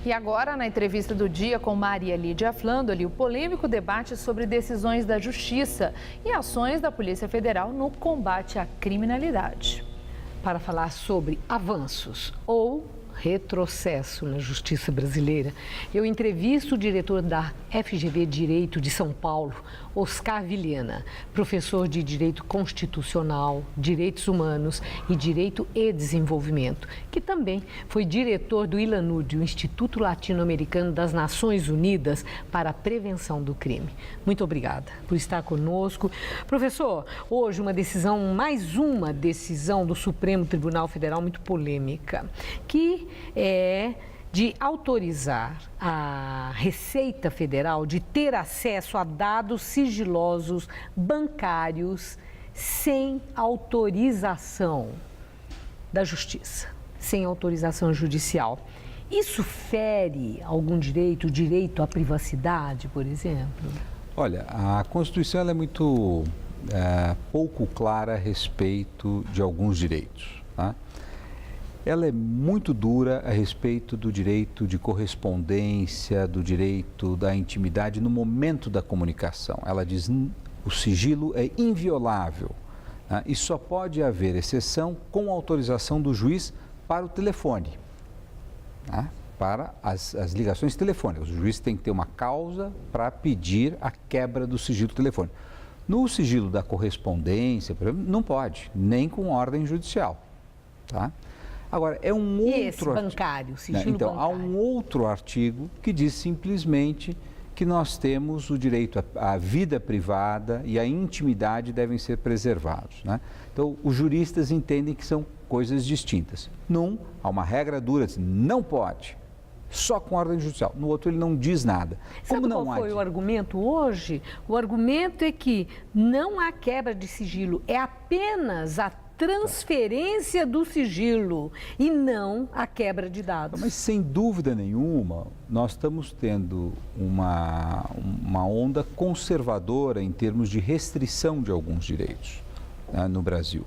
E agora, na entrevista do dia com Maria Lídia Flandoli, o polêmico debate sobre decisões da Justiça e ações da Polícia Federal no combate à criminalidade. Para falar sobre avanços ou retrocesso na justiça brasileira, eu entrevisto o diretor da FGV Direito de São Paulo, Oscar Vilhena, professor de Direito Constitucional, Direitos Humanos e Direito e Desenvolvimento, que também foi diretor do ILANUD, o Instituto Latino-Americano das Nações Unidas para a Prevenção do Crime. Muito obrigada por estar conosco. Professor, hoje mais uma decisão do Supremo Tribunal Federal muito polêmica, que é de autorizar a Receita Federal de ter acesso a dados sigilosos bancários sem autorização da Justiça, sem autorização judicial. Isso fere algum direito, o direito à privacidade, por exemplo? Olha, a Constituição ela é muito pouco clara a respeito de alguns direitos, tá? Ela é muito dura a respeito do direito de correspondência, do direito da intimidade no momento da comunicação. Ela diz que o sigilo é inviolável, tá? E só pode haver exceção com autorização do juiz para o telefone, tá? Para as ligações telefônicas. O juiz tem que ter uma causa para pedir a quebra do sigilo telefônico. No sigilo da correspondência, por exemplo, não pode, nem com ordem judicial, tá? Agora, é um outro... E esse bancário, sigilo então, bancário? há um outro artigo que diz simplesmente que nós temos o direito à vida privada e à intimidade devem ser preservados, né? Então, os juristas entendem que são coisas distintas. Num, há uma regra dura, não pode, só com ordem judicial. No outro, ele não diz nada. Sabe qual foi o argumento hoje? O argumento é que não há quebra de sigilo, é apenas a transferência do sigilo e não a quebra de dados. Mas sem dúvida nenhuma, nós estamos tendo uma onda conservadora em termos de restrição de alguns direitos, né, no Brasil.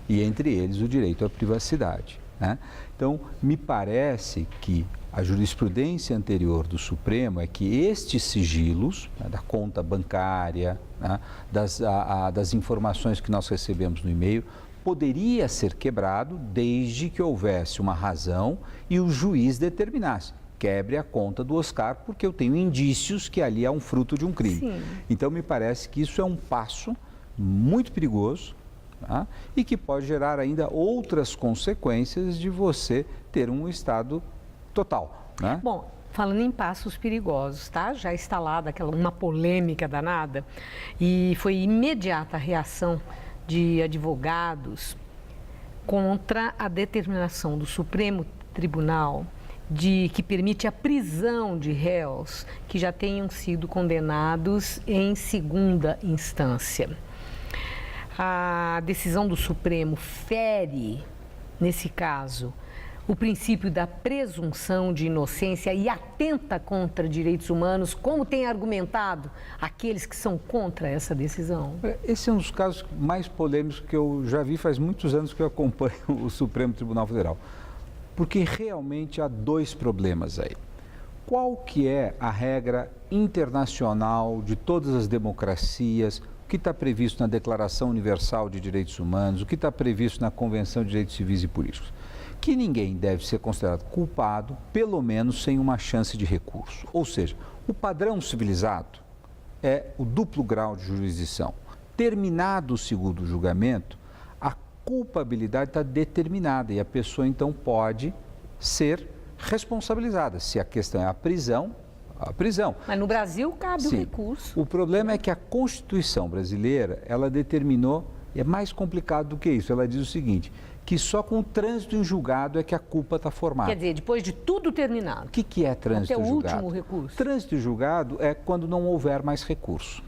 E entre eles o direito à privacidade, né? Então, me parece que a jurisprudência anterior do Supremo é que estes sigilos, né, da conta bancária, né, das informações que nós recebemos no e-mail, poderia ser quebrado desde que houvesse uma razão e o juiz determinasse. Quebre a conta do Oscar porque eu tenho indícios que ali há um fruto de um crime. Sim. Então, me parece que isso é um passo muito perigoso, tá? E que pode gerar ainda outras consequências de você ter um estado total, né? Bom, falando em passos perigosos, tá? Já instalada uma polêmica danada e foi imediata a reação de advogados contra a determinação do Supremo Tribunal que permite a prisão de réus que já tenham sido condenados em segunda instância. A decisão do Supremo fere, nesse caso, o princípio da presunção de inocência e atenta contra direitos humanos, como tem argumentado aqueles que são contra essa decisão? Esse é um dos casos mais polêmicos que eu já vi, faz muitos anos que eu acompanho o Supremo Tribunal Federal, porque realmente há dois problemas aí. Qual que é a regra internacional de todas as democracias? O que está previsto na Declaração Universal de Direitos Humanos? O que está previsto na Convenção de Direitos Civis e Políticos? Que ninguém deve ser considerado culpado, pelo menos sem uma chance de recurso. Ou seja, o padrão civilizado é o duplo grau de jurisdição. Terminado o segundo julgamento, a culpabilidade está determinada e a pessoa então pode ser responsabilizada. Se a questão é a prisão, a prisão. Mas no Brasil cabe Sim. o recurso. O problema é que a Constituição brasileira, ela determinou, e é mais complicado do que isso, ela diz o seguinte, que só com o trânsito em julgado é que a culpa está formada. Quer dizer, depois de tudo terminado. O que é trânsito em julgado? Até o último recurso. Trânsito em julgado é quando não houver mais recurso,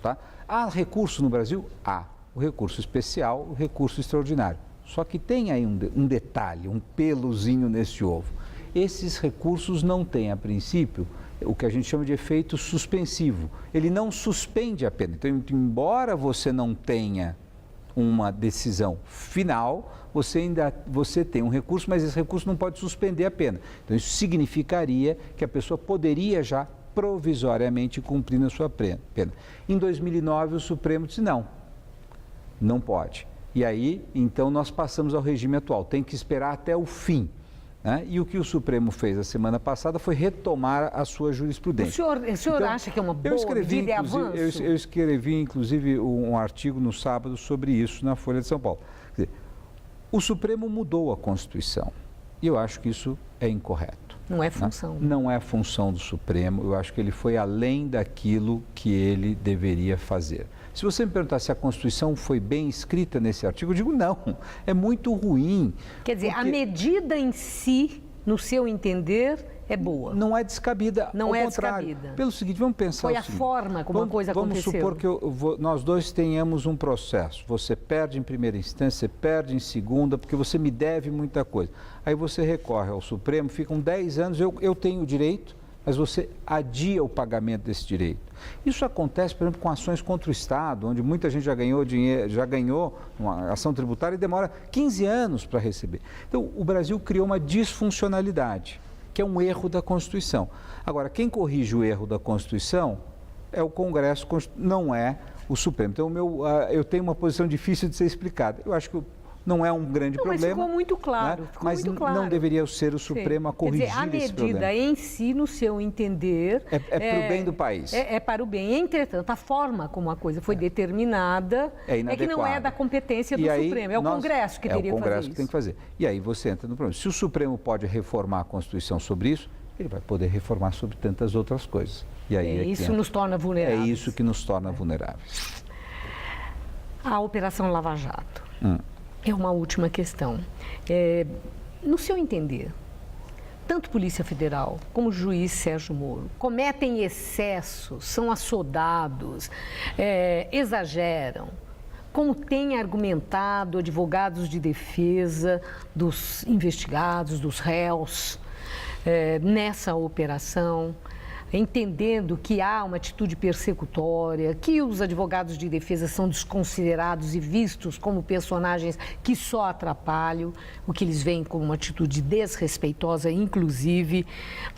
tá? Há recurso no Brasil? Há. O recurso especial, o recurso extraordinário. Só que tem aí um detalhe, um pelozinho nesse ovo. Esses recursos não têm, a princípio, o que a gente chama de efeito suspensivo. Ele não suspende a pena. Então, embora você não tenha uma decisão final, você tem um recurso, mas esse recurso não pode suspender a pena. Então, isso significaria que a pessoa poderia já provisoriamente cumprir a sua pena. Em 2009, o Supremo disse não pode. E aí, então, nós passamos ao regime atual, tem que esperar até o fim. Né? E o que o Supremo fez a semana passada foi retomar a sua jurisprudência. O senhor então, acha que é uma boa medida e avanço? Eu escrevi, inclusive, um artigo no sábado sobre isso na Folha de São Paulo. Quer dizer, o Supremo mudou a Constituição e eu acho que isso é incorreto. Não é função. Né? Não é função do Supremo, eu acho que ele foi além daquilo que ele deveria fazer. Se você me perguntar se a Constituição foi bem escrita nesse artigo, eu digo não, é muito ruim. Quer dizer, a medida em si, no seu entender, é boa. Não é descabida, não ao é contrário. Descabida. Pelo seguinte, vamos pensar foi o a seguinte, forma como a coisa aconteceu. Vamos supor que nós dois tenhamos um processo. Você perde em primeira instância, você perde em segunda, porque você me deve muita coisa. Aí você recorre ao Supremo, ficam 10 anos, eu tenho o direito, mas você adia o pagamento desse direito. Isso acontece, por exemplo, com ações contra o Estado, onde muita gente já ganhou dinheiro, já ganhou uma ação tributária e demora 15 anos para receber. Então, o Brasil criou uma disfuncionalidade, que é um erro da Constituição. Agora, quem corrige o erro da Constituição é o Congresso, não é o Supremo. Então, eu tenho uma posição difícil de ser explicada. Eu acho que não é um grande problema. Mas ficou muito claro. Né? Ficou mas muito claro. Não deveria ser o Supremo a corrigir esse problema. Quer dizer, a medida em si, no seu entender... É para o bem do país. É para o bem. Entretanto, a forma como a coisa foi determinada é que não é da competência do Supremo. É o Congresso que teria que fazer isso. É o Congresso que tem que fazer. E aí você entra no problema. Se o Supremo pode reformar a Constituição sobre isso, ele vai poder reformar sobre tantas outras coisas. E aí isso nos torna vulneráveis. É isso que nos torna vulneráveis. A Operação Lava Jato. É uma última questão. No seu entender, tanto Polícia Federal como o juiz Sérgio Moro cometem excessos, são assodados, exageram, como têm argumentado advogados de defesa dos investigados, dos réus, nessa operação, entendendo que há uma atitude persecutória, que os advogados de defesa são desconsiderados e vistos como personagens que só atrapalham, o que eles veem como uma atitude desrespeitosa, inclusive,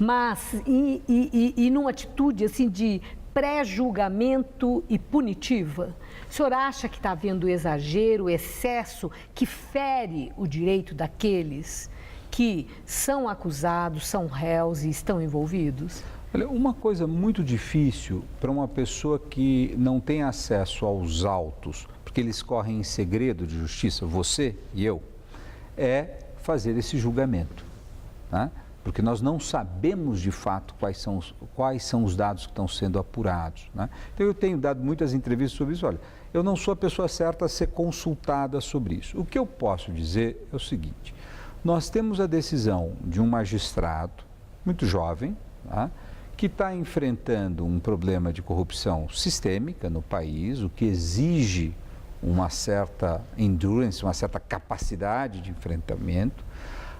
mas e numa atitude assim de pré-julgamento e punitiva. O senhor acha que está havendo exagero, excesso, que fere o direito daqueles que são acusados, são réus e estão envolvidos? Olha, uma coisa muito difícil para uma pessoa que não tem acesso aos autos, porque eles correm em segredo de justiça, você e eu, é fazer esse julgamento, né? Porque nós não sabemos de fato quais são os dados que estão sendo apurados, né? Então eu tenho dado muitas entrevistas sobre isso. Olha, eu não sou a pessoa certa a ser consultada sobre isso. O que eu posso dizer é o seguinte: nós temos a decisão de um magistrado muito jovem, tá? Que está enfrentando um problema de corrupção sistêmica no país, o que exige uma certa endurance, uma certa capacidade de enfrentamento.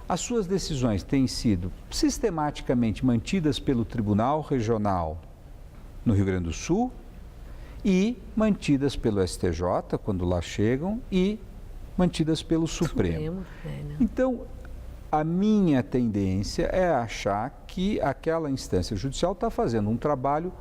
As suas decisões têm sido sistematicamente mantidas pelo Tribunal Regional no Rio Grande do Sul e mantidas pelo STJ, quando lá chegam, e mantidas pelo Supremo. Então, a minha tendência é achar que aquela instância judicial está fazendo um trabalho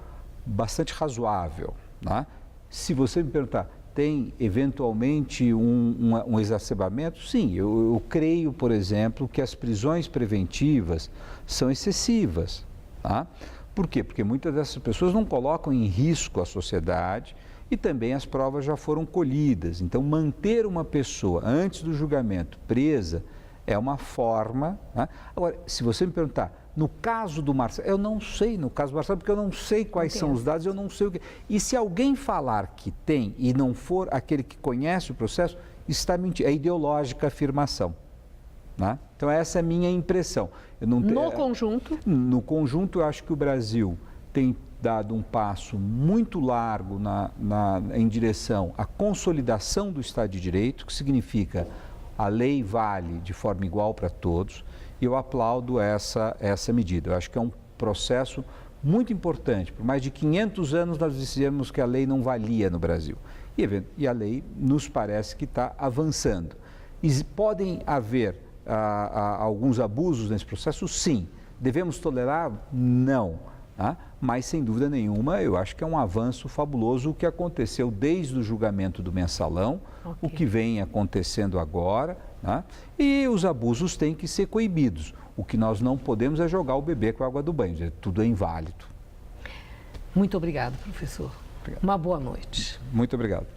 bastante razoável, né? Se você me perguntar, tem eventualmente um exacerbamento? Sim, eu creio, por exemplo, que as prisões preventivas são excessivas, tá? Por quê? Porque muitas dessas pessoas não colocam em risco a sociedade e também as provas já foram colhidas. Então, manter uma pessoa antes do julgamento presa é uma forma, né? Agora, se você me perguntar, no caso do Marcelo, eu não sei no caso do Marcelo, porque eu não sei quais são os dados, eu não sei o que. E se alguém falar que tem e não for aquele que conhece o processo, está mentindo. É ideológica a afirmação, né? Então, essa é a minha impressão. No conjunto, eu acho que o Brasil tem dado um passo muito largo em direção à consolidação do Estado de Direito, que significa a lei vale de forma igual para todos, e eu aplaudo essa medida. Eu acho que é um processo muito importante. Por mais de 500 anos nós dissemos que a lei não valia no Brasil. E a lei nos parece que está avançando. Podem haver alguns abusos nesse processo? Sim. Devemos tolerar? Não. Mas, sem dúvida nenhuma, eu acho que é um avanço fabuloso o que aconteceu desde o julgamento do mensalão, o que vem acontecendo agora, e os abusos têm que ser coibidos. O que nós não podemos é jogar o bebê com a água do banho, tudo é inválido. Muito obrigado, professor. Obrigado. Uma boa noite. Muito obrigado.